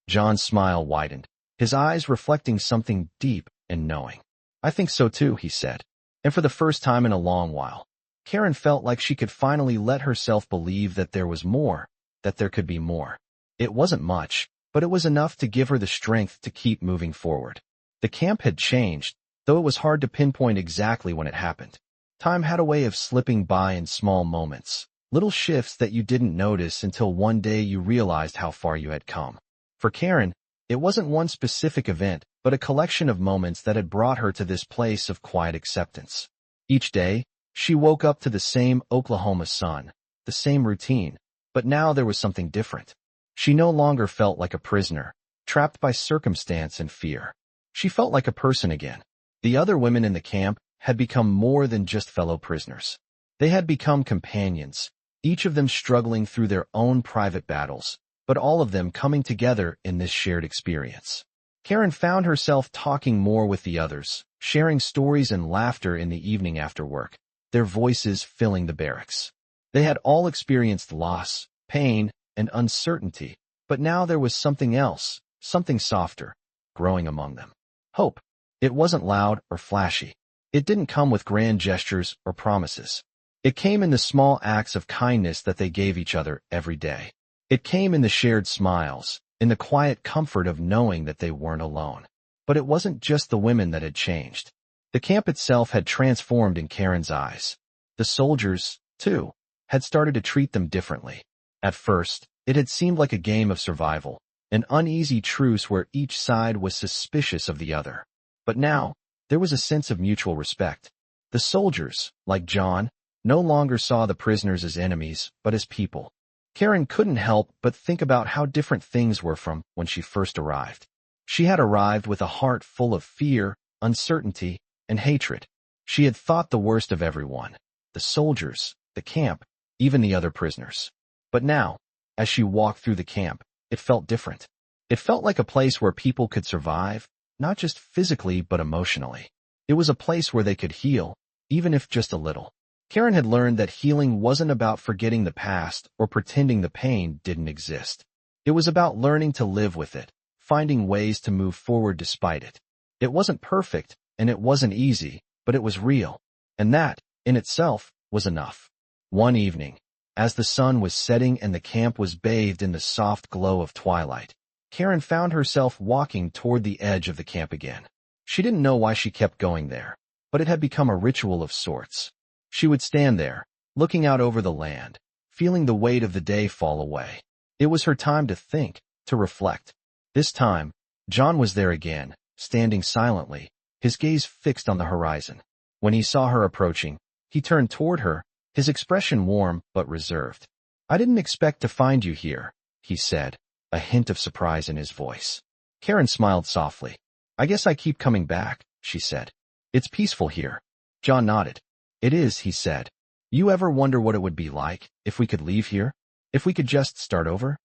John's smile widened, his eyes reflecting something deep and knowing. "I think so too," he said. And for the first time in a long while, Karen felt like she could finally let herself believe that there was more, that there could be more. It wasn't much, but it was enough to give her the strength to keep moving forward. The camp had changed, though it was hard to pinpoint exactly when it happened. Time had a way of slipping by in small moments, little shifts that you didn't notice until one day you realized how far you had come. For Karen, it wasn't one specific event, but a collection of moments that had brought her to this place of quiet acceptance. Each day, she woke up to the same Oklahoma sun, the same routine, but now there was something different. She no longer felt like a prisoner, trapped by circumstance and fear. She felt like a person again. The other women in the camp had become more than just fellow prisoners. They had become companions, each of them struggling through their own private battles, but all of them coming together in this shared experience. Karen found herself talking more with the others, sharing stories and laughter in the evening after work, their voices filling the barracks. They had all experienced loss, pain, and uncertainty, but now there was something else, something softer, growing among them. Hope. It wasn't loud or flashy. It didn't come with grand gestures or promises. It came in the small acts of kindness that they gave each other every day. It came in the shared smiles, in the quiet comfort of knowing that they weren't alone. But it wasn't just the women that had changed. The camp itself had transformed in Karen's eyes. The soldiers, too, had started to treat them differently. At first, it had seemed like a game of survival, an uneasy truce where each side was suspicious of the other. But now, there was a sense of mutual respect. The soldiers, like John, no longer saw the prisoners as enemies, but as people. Karen couldn't help but think about how different things were from when she first arrived. She had arrived with a heart full of fear, uncertainty, and hatred. She had thought the worst of everyone, the soldiers, the camp, even the other prisoners. But now, as she walked through the camp, it felt different. It felt like a place where people could survive, not just physically but emotionally. It was a place where they could heal, even if just a little. Karen had learned that healing wasn't about forgetting the past or pretending the pain didn't exist. It was about learning to live with it, finding ways to move forward despite it. It wasn't perfect, and it wasn't easy, but it was real. And that, in itself, was enough. One evening, as the sun was setting and the camp was bathed in the soft glow of twilight, Karen found herself walking toward the edge of the camp again. She didn't know why she kept going there, but it had become a ritual of sorts. She would stand there, looking out over the land, feeling the weight of the day fall away. It was her time to think, to reflect. This time, John was there again, standing silently, his gaze fixed on the horizon. When he saw her approaching, he turned toward her, his expression warm but reserved. "I didn't expect to find you here," he said, a hint of surprise in his voice. Karen smiled softly. "I guess I keep coming back," she said. "It's peaceful here." John nodded. "It is," he said. "You ever wonder what it would be like if we could leave here? If we could just start over?"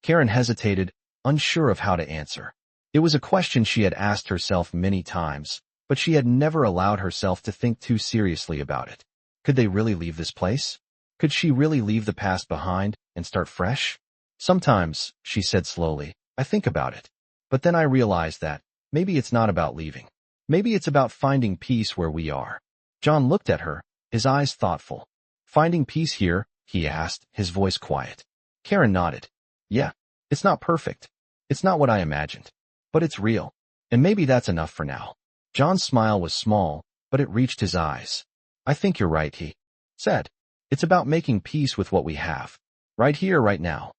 Karen hesitated, unsure of how to answer. It was a question she had asked herself many times, but she had never allowed herself to think too seriously about it. Could they really leave this place? Could she really leave the past behind and start fresh? "Sometimes," she said slowly, "I think about it. But then I realize that maybe it's not about leaving. Maybe it's about finding peace where we are." John looked at her, his eyes thoughtful. "Finding peace here?" he asked, his voice quiet. Karen nodded. "Yeah, it's not perfect. It's not what I imagined. But it's real. And maybe that's enough for now." John's smile was small, but it reached his eyes. "I think you're right," he said. "It's about making peace with what we have. Right here, right now."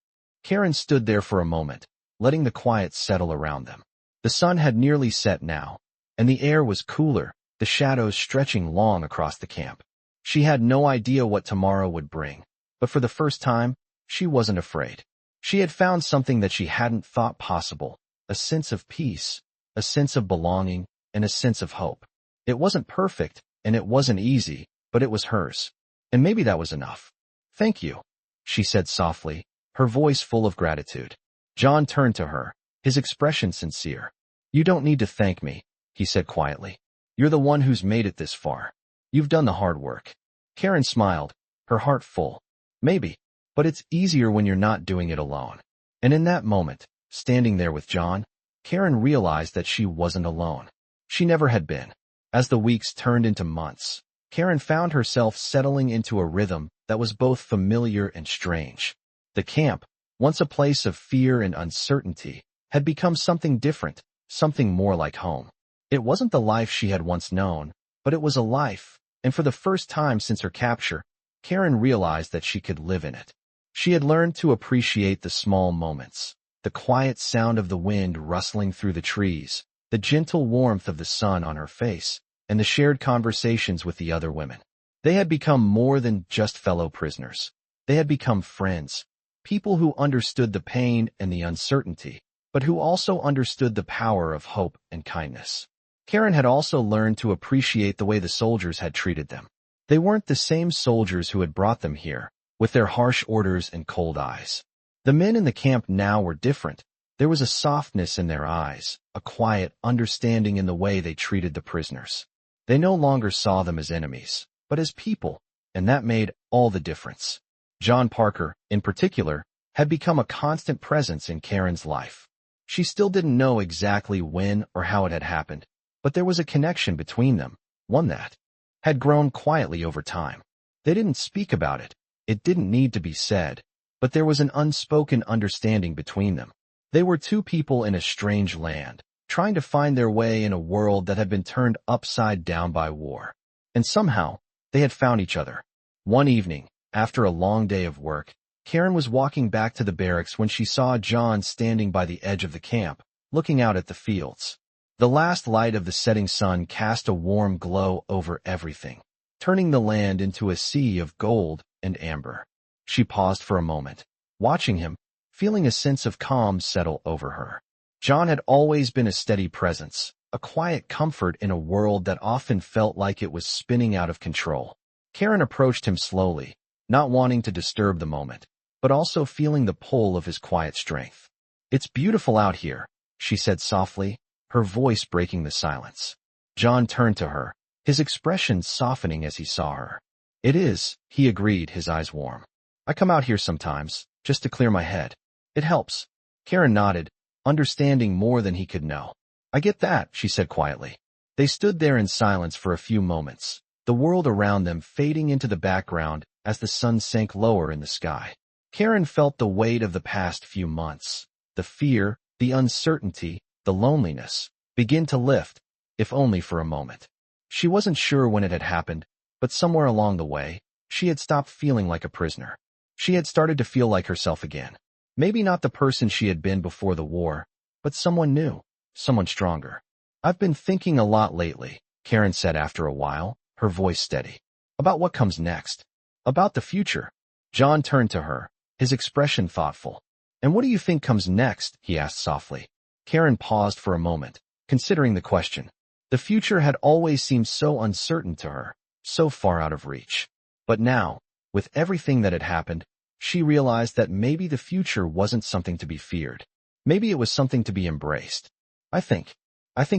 Karen stood there for a moment, letting the quiet settle around them. The sun had nearly set now, and the air was cooler, the shadows stretching long across the camp. She had no idea what tomorrow would bring, but for the first time, she wasn't afraid. She had found something that she hadn't thought possible, a sense of peace, a sense of belonging, and a sense of hope. It wasn't perfect, and it wasn't easy, but it was hers. And maybe that was enough. "Thank you," she said softly, her voice full of gratitude. John turned to her, his expression sincere. "You don't need to thank me," he said quietly. "You're the one who's made it this far. You've done the hard work." Karen smiled, her heart full. "Maybe, but it's easier when you're not doing it alone." And in that moment, standing there with John, Karen realized that she wasn't alone. She never had been. As the weeks turned into months, Karen found herself settling into a rhythm that was both familiar and strange. The camp, once a place of fear and uncertainty, had become something different, something more like home. It wasn't the life she had once known, but it was a life, and for the first time since her capture, Karen realized that she could live in it. She had learned to appreciate the small moments, the quiet sound of the wind rustling through the trees, the gentle warmth of the sun on her face, and the shared conversations with the other women. They had become more than just fellow prisoners. They had become friends, people who understood the pain and the uncertainty, but who also understood the power of hope and kindness. Karen had also learned to appreciate the way the soldiers had treated them. They weren't the same soldiers who had brought them here, with their harsh orders and cold eyes. The men in the camp now were different. There was a softness in their eyes, a quiet understanding in the way they treated the prisoners. They no longer saw them as enemies, but as people, and that made all the difference. John Parker, in particular, had become a constant presence in Karen's life. She still didn't know exactly when or how it had happened, but there was a connection between them, one that had grown quietly over time. They didn't speak about it. It didn't need to be said, but there was an unspoken understanding between them. They were two people in a strange land, trying to find their way in a world that had been turned upside down by war. And somehow, they had found each other. One evening, after a long day of work, Karen was walking back to the barracks when she saw John standing by the edge of the camp, looking out at the fields. The last light of the setting sun cast a warm glow over everything, turning the land into a sea of gold and amber. She paused for a moment, watching him, feeling a sense of calm settle over her. John had always been a steady presence, a quiet comfort in a world that often felt like it was spinning out of control. Karen approached him slowly, not wanting to disturb the moment, but also feeling the pull of his quiet strength. "It's beautiful out here," she said softly, her voice breaking the silence. John turned to her, his expression softening as he saw her. It is, he agreed, his eyes warm. I come out here sometimes, just to clear my head. It helps. Karen nodded, understanding more than he could know. I get that, she said quietly. They stood there in silence for a few moments, the world around them fading into the background as the sun sank lower in the sky. Karen felt the weight of the past few months, the fear, the uncertainty, the loneliness, begin to lift, if only for a moment. She wasn't sure when it had happened, but somewhere along the way, she had stopped feeling like a prisoner. She had started to feel like herself again. Maybe not the person she had been before the war, but someone new, someone stronger. I've been thinking a lot lately, Karen said after a while, her voice steady. About what comes next. About the future. John turned to her, his expression thoughtful. And what do you think comes next? He asked softly. Karen paused for a moment, considering the question. The future had always seemed so uncertain to her, so far out of reach. But now, with everything that had happened, she realized that maybe the future wasn't something to be feared. Maybe it was something to be embraced. I think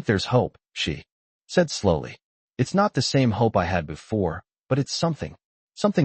there's hope, she said slowly. It's not the same hope I had before, but it's something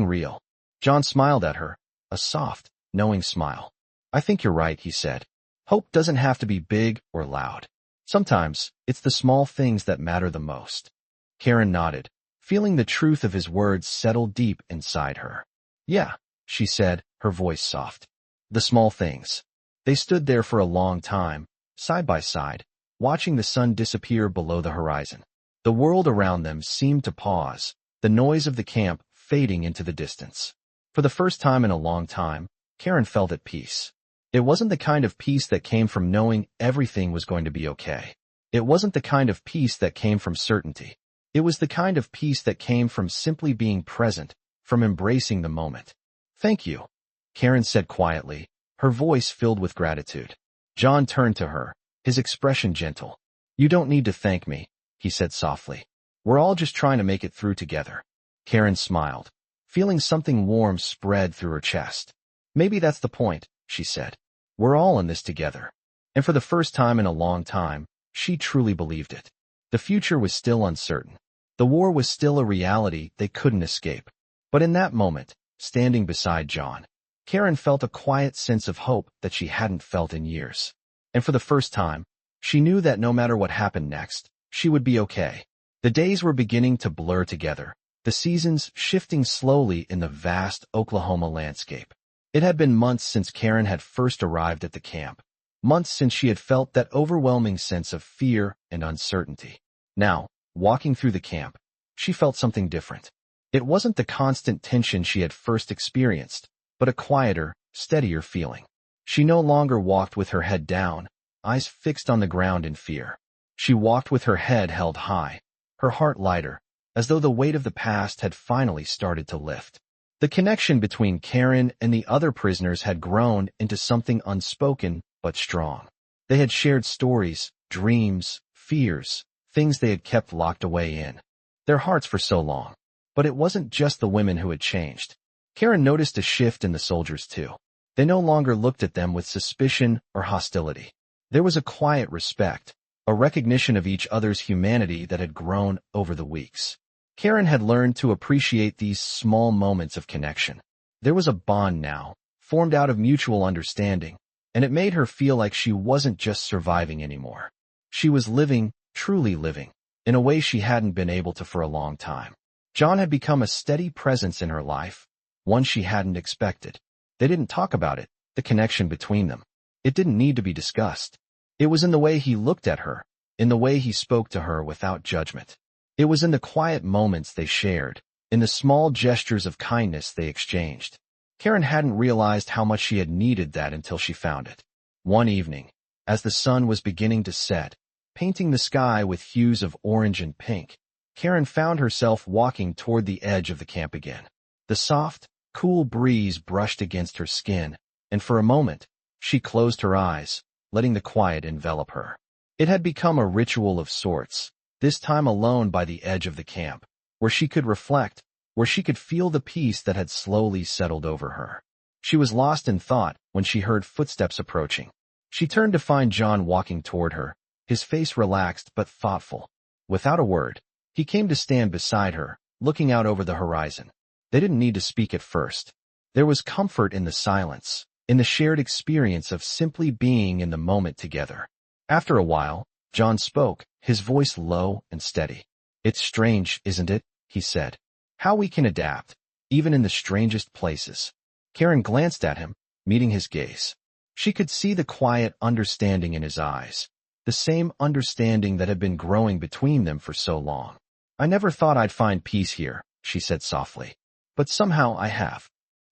real. John smiled at her, a soft, knowing smile. I think you're right, he said. Hope doesn't have to be big or loud. Sometimes, it's the small things that matter the most. Karen nodded, feeling the truth of his words settle deep inside her. Yeah, she said, her voice soft. The small things. They stood there for a long time, side by side, watching the sun disappear below the horizon. The world around them seemed to pause, the noise of the camp fading into the distance. For the first time in a long time, Karen felt at peace. It wasn't the kind of peace that came from knowing everything was going to be okay. It wasn't the kind of peace that came from certainty. It was the kind of peace that came from simply being present, from embracing the moment. Thank you, Karen said quietly, her voice filled with gratitude. John turned to her, his expression gentle. You don't need to thank me, he said softly. We're all just trying to make it through together. Karen smiled, feeling something warm spread through her chest. Maybe that's the point, she said. We're all in this together. And for the first time in a long time, she truly believed it. The future was still uncertain. The war was still a reality they couldn't escape. But in that moment, standing beside John, Karen felt a quiet sense of hope that she hadn't felt in years. And for the first time, she knew that no matter what happened next, she would be okay. The days were beginning to blur together, the seasons shifting slowly in the vast Oklahoma landscape. It had been months since Karen had first arrived at the camp, months since she had felt that overwhelming sense of fear and uncertainty. Now, walking through the camp, she felt something different. It wasn't the constant tension she had first experienced, but a quieter, steadier feeling. She no longer walked with her head down, eyes fixed on the ground in fear. She walked with her head held high, her heart lighter, as though the weight of the past had finally started to lift. The connection between Karen and the other prisoners had grown into something unspoken but strong. They had shared stories, dreams, fears, things they had kept locked away in their hearts for so long. But it wasn't just the women who had changed. Karen noticed a shift in the soldiers too. They no longer looked at them with suspicion or hostility. There was a quiet respect, a recognition of each other's humanity that had grown over the weeks. Karen had learned to appreciate these small moments of connection. There was a bond now, formed out of mutual understanding, and it made her feel like she wasn't just surviving anymore. She was living, truly living, in a way she hadn't been able to for a long time. John had become a steady presence in her life, one she hadn't expected. They didn't talk about it, the connection between them. It didn't need to be discussed. It was in the way he looked at her, in the way he spoke to her without judgment. It was in the quiet moments they shared, in the small gestures of kindness they exchanged. Karen hadn't realized how much she had needed that until she found it. One evening, as the sun was beginning to set, painting the sky with hues of orange and pink, Karen found herself walking toward the edge of the camp again. The soft, cool breeze brushed against her skin, and for a moment, she closed her eyes, letting the quiet envelop her. It had become a ritual of sorts, this time alone by the edge of the camp, where she could reflect, where she could feel the peace that had slowly settled over her. She was lost in thought when she heard footsteps approaching. She turned to find John walking toward her, his face relaxed but thoughtful. Without a word, he came to stand beside her, looking out over the horizon. They didn't need to speak at first. There was comfort in the silence, in the shared experience of simply being in the moment together. After a while, John spoke, his voice low and steady. "It's strange, isn't it?" he said. "How we can adapt, even in the strangest places." Karen glanced at him, meeting his gaze. She could see the quiet understanding in his eyes, the same understanding that had been growing between them for so long. "I never thought I'd find peace here," she said softly. "But somehow I have."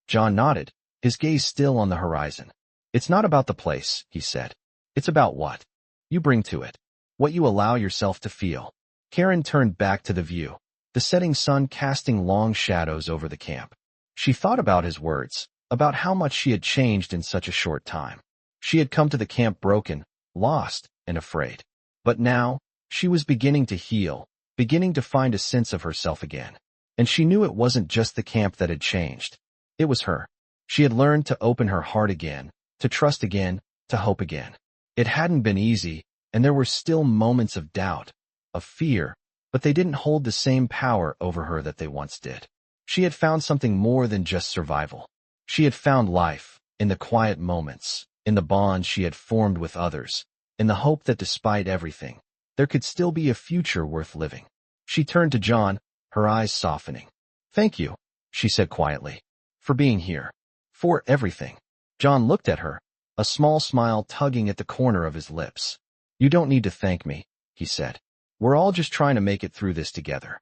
John nodded, his gaze still on the horizon. "It's not about the place," he said. "It's about what you bring to it, what you allow yourself to feel." Karen turned back to the view, the setting sun casting long shadows over the camp. She thought about his words, about how much she had changed in such a short time. She had come to the camp broken, lost, and afraid. But now, she was beginning to heal, beginning to find a sense of herself again. And she knew it wasn't just the camp that had changed. It was her. She had learned to open her heart again, to trust again, to hope again. It hadn't been easy, and there were still moments of doubt, of fear, but they didn't hold the same power over her that they once did. She had found something more than just survival. She had found life, in the quiet moments, in the bonds she had formed with others, in the hope that despite everything, there could still be a future worth living. She turned to John, her eyes softening. "Thank you," she said quietly, "for being here. For everything." John looked at her, a small smile tugging at the corner of his lips. "You don't need to thank me," he said. "We're all just trying to make it through this together."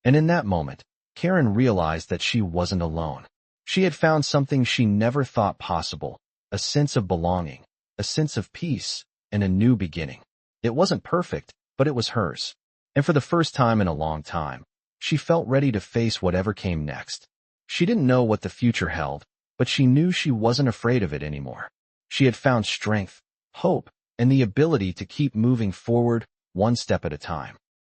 And in that moment, Karen realized that she wasn't alone. She had found something she never thought possible, a sense of belonging, a sense of peace, and a new beginning. It wasn't perfect, but it was hers. And for the first time in a long time, she felt ready to face whatever came next. She didn't know what the future held, but she knew she wasn't afraid of it anymore. She had found strength, hope, and the ability to keep moving forward one step at a time.